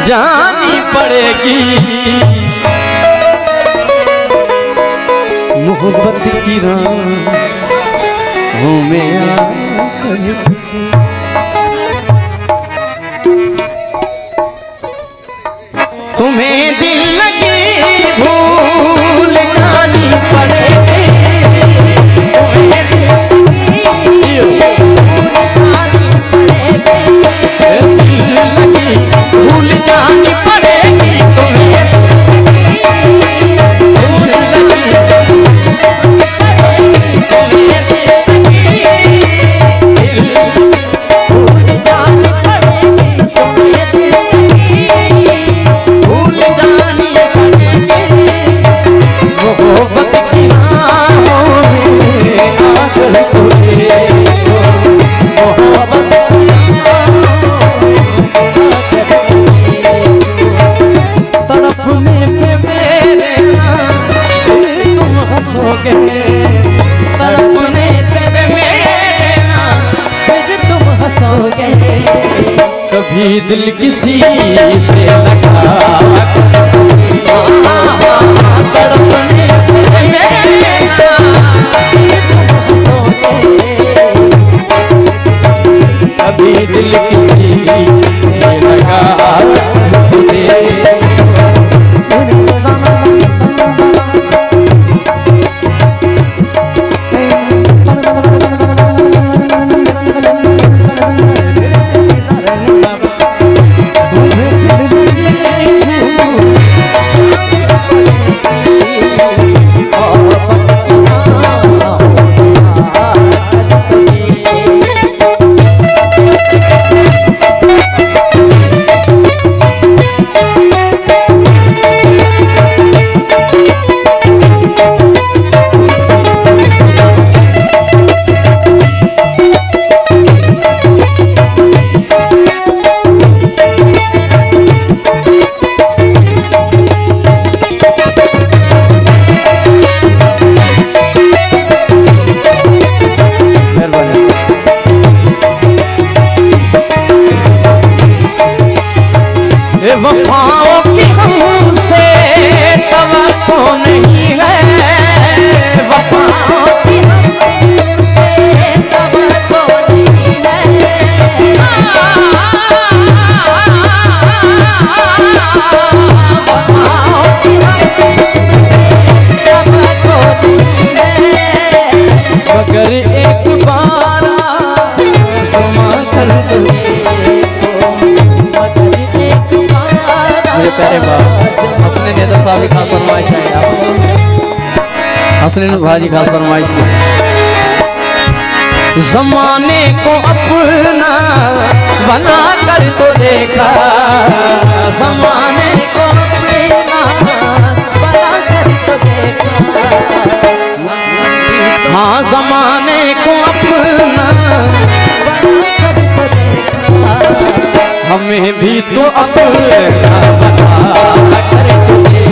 जानी पड़ेगी मोहब्बत की राहों में आकर तुम्हें दिल लगी भूल जानी पड़ेगी, तुम्हें दिल लगी भूल जानी पड़ेगी, दिल लगी भूल जानी पड़ेगी, तुम्हें भूल लगी तुम्हें दिल लगी दिल भूल जानी पड़ेगी, तुम्हें दिल लगी भूल जानी पड़ेगी मोहब्बत की राहों में आकर तुझे मोहब्बत तड़पने पे मेरे ना फिर तुम हंसोगे, तड़पने पे मेरे ना फिर तुम हंसोगे, कभी दिल किसी से लगा तड़पने पे मेरे ना फिर तुम हंसोगे, कभी दिल किसी से लगा तुझे वफाओं की हमसे तवक्को नहीं है, वफाओं की हमसे तवक्को नहीं है, वफाओं की हमसे तवक्को नहीं है, मगर एक बार आज़मा कर दो प्यारे बाप हसनैन हैदर साहब की खास फरमाइश है, हसनैन भाजी खास फरमाइश है। ज़माने को अपना बना कर तो देखा, ज़माने को अपना बना कर तो देखा, हाँ ज़माने को अपना बना कर तो देखा, हमें भी तो अपना बना कर तुझे